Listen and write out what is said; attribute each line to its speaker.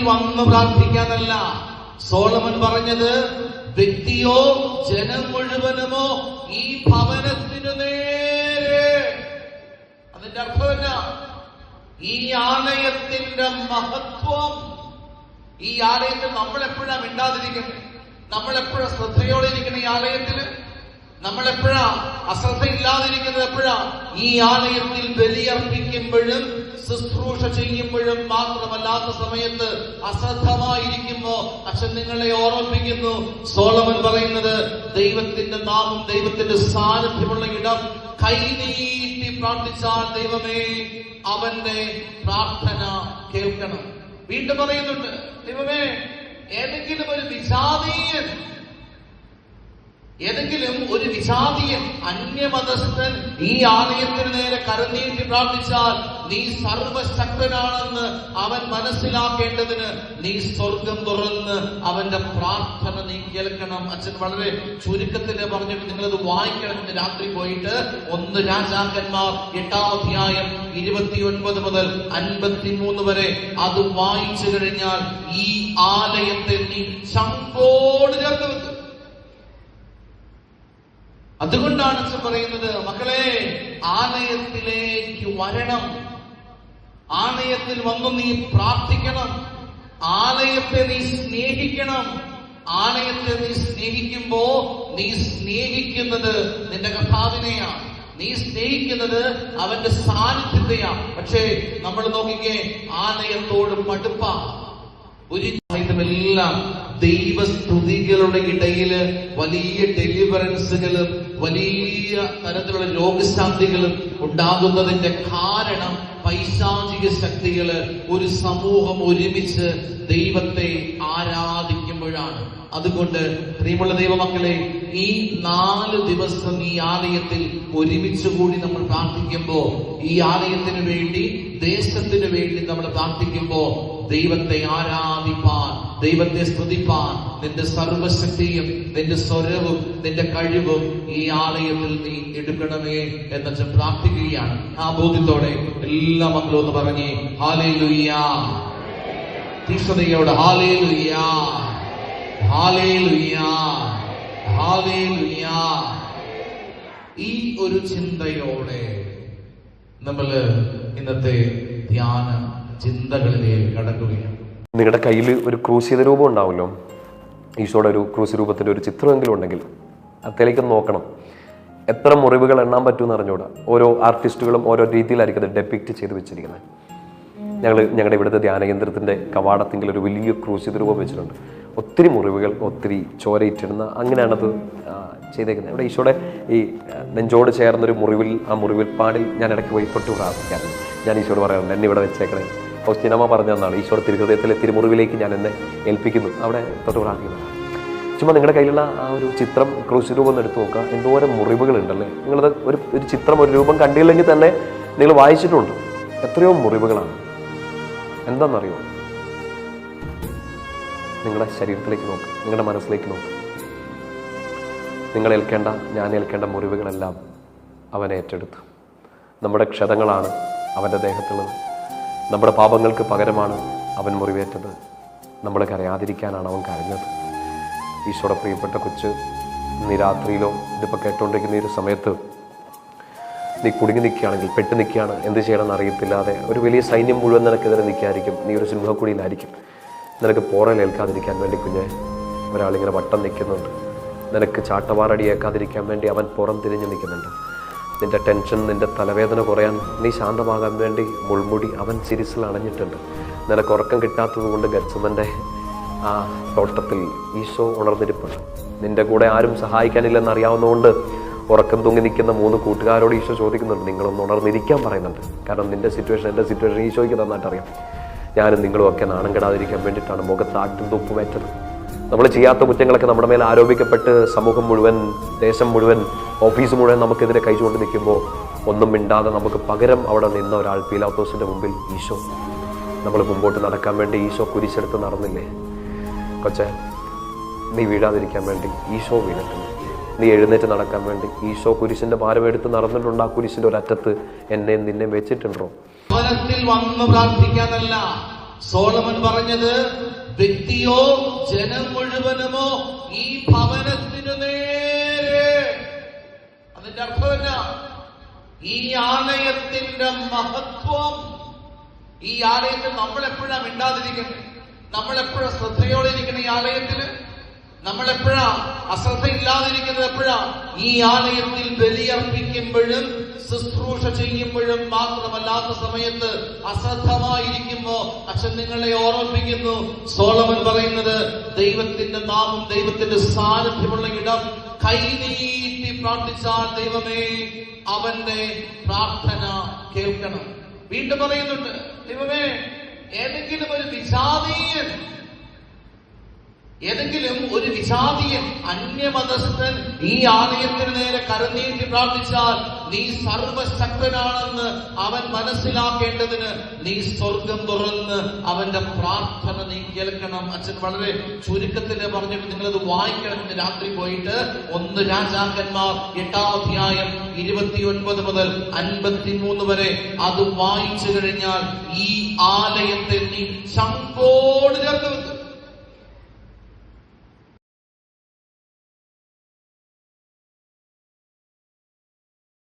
Speaker 1: വന്ന് പ്രാർത്ഥിക്കാനല്ല. സോളമൻ പറഞ്ഞത് വ്യക്തിയോ ജനം മുഴുവനുമോ ഈ ഭവനത്തിനു നേരെ. അതിന്റെ അർത്ഥമല്ല ഈ ആലയത്തിന്റെ മഹത്വം. ഈ ആലയത്തിൽ നമ്മളെപ്പോഴാ മിണ്ടാതിരിക്കുന്നത്? നമ്മളെപ്പോഴാ ശ്രദ്ധയോടെ ഇരിക്കണം? ഈ ആലയത്തില് നമ്മളെപ്പോഴാ അശ്രദ്ധയില്ലാതിരിക്കുന്നത്? എപ്പോഴാ? ഈ ആലയത്തിൽ ബലിയർപ്പിക്കുമ്പോഴും ശുശ്രൂഷ ചെയ്യുമ്പോഴും മാത്രമല്ലാത്ത സമയത്ത് അശ്രദ്ധമായിരിക്കുമ്പോ അച്ഛൻ നിങ്ങളെ ഓർമ്മിപ്പിക്കുന്നു. സോളമൻ പറയുന്നത് ദൈവത്തിന്റെ നാമം, ദൈവത്തിന്റെ സാന്നിധ്യമുള്ള ഇടം കൈനീട്ടി പ്രാർത്ഥിച്ചാൽ ദൈവമേ അവന്റെ പ്രാർത്ഥന കേൾക്കണം. വീണ്ടും പറയുന്നുണ്ട്, ദൈവമേ ഏതെങ്കിലും ഒരു വിജാതീയൻ അന്യമതസ്ഥൻ ഈ ആലയത്തിന് നേരെ കരനീട്ടി പ്രാർത്ഥിച്ചാൽ നീ സർവശക്തനാണെന്ന് അവൻ മനസ്സിലാക്കേണ്ടതിന് നീ സ്വർഗം തുറന്ന് അവന്റെ പ്രാർത്ഥന നീ കേൾക്കണം. അച്ഛൻ വളരെ ചുരുക്കത്തിൽ പറഞ്ഞിട്ട് നിങ്ങളത് വായിക്കണം. ഇന്ന് രാത്രി പോയിട്ട് 1 രാജാക്കന്മാർ 8-ാം അധ്യായം 29 മുതൽ 53 വരെ അത് വായിച്ചു കഴിഞ്ഞാൽ ഈ ആലയത്തെ നീ ചങ്കോട് ചേർത്ത് വെക്കും. അതുകൊണ്ടാണ് അച്ഛൻ പറയുന്നത്, മക്കളെ ആലയത്തിലേക്ക് വരണം. ആലയത്തിൽ വന്ന് നീ പ്രാർത്ഥിക്കണം. ആലയത്തെ നീ സ്നേഹിക്കണം. ആലയത്തെ നീ സ്നേഹിക്കുമ്പോ നീ സ്നേഹിക്കുന്നത് നിന്റെ കർത്താവിനെയാണ്. നീ സ്നേഹിക്കുന്നത് അവന്റെ സാന്നിധ്യത്തെയാണ്. പക്ഷേ നമ്മൾ നോക്കിക്കേ, ആലയത്തോട് മടുപ്പാ. എല്ലാം ദൈവസ്തുതികളുടെ ഇടയില് വലിയ ഡെലിവറൻസുകളും വലിയ തരത്തിലുള്ള രോഗശാന്തികളും ഉണ്ടാകുന്നതിന്റെ കാരണം പൈശാചിക ശക്തികള് ഒരു സമൂഹം ഒരുമിച്ച് ദൈവത്തെ ആരാധിക്കുമ്പോഴാണ്. അതുകൊണ്ട് പ്രിയമുള്ള ദൈവമക്കളെ, ഈ 4 ദിവസം ഈ ആലയത്തിൽ ഒരുമിച്ച് കൂടി നമ്മൾ പ്രാർത്ഥിക്കുമ്പോ, ഈ ആലയത്തിന് വേണ്ടി, ദേശത്തിന് വേണ്ടി നമ്മൾ പ്രാർത്ഥിക്കുമ്പോ ദൈവത്തെ ആരാധിപ്പാൻ, ദൈവത്തെ സ്തുതിപ്പാൻ നിന്റെ സർവശക്തിയും നിന്റെ സ്വരവും നിന്റെ കഴിവും ഈ ആലയത്തിൽ നീ എടുക്കണമേ എന്ന് പ്രാർത്ഥിക്കുകയാണ്. ആ ബോധ്യത്തോടെ എല്ലാ മക്കളും ഒന്ന് പറഞ്ഞേ ഹല്ലേലൂയ. തീഷ്ണതയോടെ ഹല്ലേലൂയ, ഹല്ലേലൂയ, ഹല്ലേലൂയ. ഈ ഒരു ചിന്തയോടെ നമ്മൾ ഇന്നത്തെ ധ്യാന ചിന്തകളിലേക്ക് കടക്കുകയാണ്.
Speaker 2: നിങ്ങളുടെ കയ്യിൽ ഒരു ക്രൂശിത രൂപം ഉണ്ടാവുമല്ലോ, ഈശോയുടെ ഒരു ക്രൂശി രൂപത്തിൻ്റെ ഒരു ചിത്രമെങ്കിലും ഉണ്ടെങ്കിൽ അതിലേക്ക് നോക്കണം. എത്ര മുറിവുകൾ എണ്ണാൻ പറ്റുമെന്ന് അറിഞ്ഞൂടാ. ഓരോ ആർട്ടിസ്റ്റുകളും ഓരോ രീതിയിലായിരിക്കും അത് ഡെപ്പിക്റ്റ് ചെയ്ത് വെച്ചിരിക്കുന്നത്. ഞങ്ങളുടെ ഇവിടുത്തെ ധ്യാനകേന്ദ്രത്തിൻ്റെ കവാടത്തിങ്കിൽ ഒരു വലിയ ക്രൂശിത രൂപം വെച്ചിട്ടുണ്ട്. ഒത്തിരി മുറിവുകൾ, ഒത്തിരി ചോരയിട്ടിടുന്ന, അങ്ങനെയാണത് ചെയ്തേക്കുന്നത്. ഇവിടെ ഈശോയുടെ ഈ നെഞ്ചോട് ചേർന്നൊരു മുറിവിൽ, ആ മുറിവിൽ പാടിൽ ഞാൻ ഇടയ്ക്ക് പോയി തൊട്ട് പ്രാർത്ഥിക്കാറുണ്ട്. ഞാൻ ഈശോട് പറയാറുണ്ട്, എന്നെ ഇവിടെ വെച്ചേക്കണേ. ഫൗസ്റ്റീനമ്മ പറഞ്ഞു തന്നാണ്, ഈശോയുടെ തിരുഹൃദയത്തിലെ തിരുമുറിവിലേക്ക് ഞാൻ എന്നെ ഏൽപ്പിക്കുന്നു, അവിടെ തൊട്ട് പ്രാർത്ഥിക്കുന്നത്. ചുമ്മാ നിങ്ങളുടെ കയ്യിലുള്ള ആ ഒരു ചിത്രം, ക്രൂശ് രൂപം ഒന്ന് എടുത്ത് നോക്കുക. എന്തോരം മുറിവുകളുണ്ടല്ലേ. നിങ്ങളത് ഒരു ചിത്രം, ഒരു രൂപം കണ്ടില്ലെങ്കിൽ തന്നെ നിങ്ങൾ വായിച്ചിട്ടുണ്ട്. എത്രയോ മുറിവുകളാണ്. എന്താണെന്നറിയോ? നിങ്ങളുടെ ശരീരത്തിലേക്ക് നോക്ക്, നിങ്ങളുടെ മനസ്സിലേക്ക് നോക്ക്. നിങ്ങൾ ഏൽക്കേണ്ട, ഞാൻ ഏൽക്കേണ്ട മുറിവുകളെല്ലാം അവൻ ഏറ്റെടുത്തു. നമ്മുടെ ക്ഷതങ്ങളാണ് അവൻ്റെ ദേഹത്തുള്ളത്. നമ്മുടെ പാപങ്ങൾക്ക് പകരമാണ് അവൻ മുറിവേറ്റത്. നമ്മൾ കരയാതിരിക്കാനാണ് അവൻ കരഞ്ഞത്. ഈശോയുടെ പ്രിയപ്പെട്ട കൊച്ച്, ഇന്ന് രാത്രിയിലോ ഇതിപ്പോൾ കേട്ടുകൊണ്ടിരിക്കുന്ന ഈ ഒരു സമയത്ത് നീ കുടുങ്ങി നിൽക്കുകയാണെങ്കിൽ, പെട്ട് നിൽക്കുകയാണ്, എന്ത് ചെയ്യണമെന്ന് അറിയത്തില്ലാതെ, ഒരു വലിയ സൈന്യം മുഴുവൻ നിനക്കെതിരെ നിൽക്കായിരിക്കും. നീ ഒരു സിംഹക്കുടിയിലായിരിക്കും. നിനക്ക് പോറലേൽക്കാതിരിക്കാൻ വേണ്ടി കുഞ്ഞെ ഒരാളിങ്ങനെ വട്ടം നിൽക്കുന്നുണ്ട്. നിനക്ക് ചാട്ടവാറടിയേക്കാതിരിക്കാൻ വേണ്ടി അവൻ പുറം തിരിഞ്ഞ് നിൽക്കുന്നുണ്ട്. നിന്റെ ടെൻഷൻ, നിന്റെ തലവേദന കുറയാൻ, നീ ശാന്തമാകാൻ വേണ്ടി മുൾമുടി അവൻ സിരിസിൽ അണഞ്ഞിട്ടുണ്ട്. നിനക്ക് ഉറക്കം കിട്ടാത്തത് കൊണ്ട് ഗത്സമൻ്റെ ആ തോട്ടത്തിൽ ഈശോ ഉണർന്നിരിപ്പുണ്ട്. നിന്റെ കൂടെ ആരും സഹായിക്കാനില്ലെന്ന് അറിയാവുന്നതുകൊണ്ട് ഉറക്കം തൂങ്ങി നിൽക്കുന്ന 3 കൂട്ടുകാരോട് ഈശോ ചോദിക്കുന്നുണ്ട്, നിങ്ങളൊന്ന് ഉണർന്നിരിക്കാൻ പറയുന്നുണ്ട്. കാരണം നിന്റെ സിറ്റുവേഷൻ, എൻ്റെ സിറ്റുവേഷൻ ഈശോയ്ക്ക് നന്നായിട്ട് അറിയാം. ഞാനും നിങ്ങളും ഒക്കെ നാണം കെടാതിരിക്കാൻ വേണ്ടിയിട്ടാണ് മുഖത്ത് ആട്ടും തുപ്പുമേറ്റത്. നമ്മൾ ചെയ്യാത്ത കുറ്റങ്ങളൊക്കെ നമ്മുടെ മേലെ ആരോപിക്കപ്പെട്ട് സമൂഹം മുഴുവൻ, ദേശം മുഴുവൻ, ഓഫീസ് മുഴുവൻ നമുക്കെതിരെ കൈ ചൂണ്ടി നിൽക്കുമ്പോൾ ഒന്നും മിണ്ടാതെ നമുക്ക് പകരം അവിടെ നിന്ന ഒരാൾ, പീലാത്തോസിൻ്റെ മുമ്പിൽ ഈശോ. നമ്മൾ മുമ്പോട്ട് നടക്കാൻ വേണ്ടി ഈശോ കുരിശെടുത്ത് നടന്നില്ലേ? കൊച്ചെ, നീ വീഴാതിരിക്കാൻ വേണ്ടി ഈശോ വീണിട്ടുണ്ട്. നീ എഴുന്നേറ്റ് നടക്കാൻ വേണ്ടി ഈശോ കുരിശിൻ്റെ ഭാരമെടുത്ത് നടന്നിട്ടുണ്ട്. ആ കുരിശിൻ്റെ ഒരറ്റത്ത് എന്നെ നിന്നെ വെച്ചിട്ടുണ്ടോ?
Speaker 1: ഭവനത്തിൽ വന്ന് പ്രാർത്ഥിക്കാനല്ല, സോളമൻ പറഞ്ഞത്, വ്യക്തിയോ ജനം മുഴുവനുമോ ഈ ഭവനത്തിനു നേരെ. അതിന്റെ അർത്ഥമല്ല, ഈ ആലയത്തിന്റെ മഹത്വം, ഈ ആലയത്തിൽ നമ്മൾ എപ്പോഴാ മിണ്ടാതിരിക്കുന്നത്? നമ്മൾ എപ്പോഴാ ശ്രദ്ധയോടെ ഇരിക്കണം? ഈ ആലയത്തില് നമ്മൾ എപ്പോഴാ അശ്രദ്ധയില്ലാതിരിക്കുന്നത്? എപ്പോഴാ? ഈ ആലയത്തിൽ ബലിയർപ്പിക്കുമ്പോഴും ശുശ്രൂഷ ചെയ്യുമ്പോഴും മാത്രമല്ലാത്ത സമയത്ത് അശ്രദ്ധമായിരിക്കുമ്പോ അച്ഛൻ നിങ്ങളെ ഓർമ്മിപ്പിക്കുന്നു. സോളമൻ പറയുന്നത്, ദൈവത്തിന്റെ നാമം, ദൈവത്തിന്റെ സാന്നിധ്യമുള്ള ഇടം കൈനീട്ടി പ്രാർത്ഥിച്ചാൽ ദൈവമേ അവന്റെ പ്രാർത്ഥന കേൾക്കണം. വീണ്ടും പറയുന്നുണ്ട്, ദൈവമേ ഏതെങ്കിലും ഒരു വിജാതീയൻ അന്യമതസ്ഥൻ ഈ ആലയത്തിന് നേരെ കരനീട്ടി പ്രാർത്ഥിച്ചാൽ നീ സർവശക്തനാണെന്ന് അവൻ മനസ്സിലാക്കേണ്ടതിന് നീ സ്വർഗം തുറന്ന് അവന്റെ പ്രാർത്ഥന നീ കേൾക്കണം. അച്ഛൻ വളരെ ചുരുക്കത്തിൽ പറഞ്ഞിട്ട് നിങ്ങളത് വായിക്കണം. ഇന്ന് രാത്രി പോയിട്ട് 1 രാജാക്കന്മാർ 8-ാം അധ്യായം 29 മുതൽ 53 വരെ അത് വായിച്ചു കഴിഞ്ഞാൽ ഈ ആലയത്തെ നീ ചങ്കോട് ചേർത്ത് വെക്കും.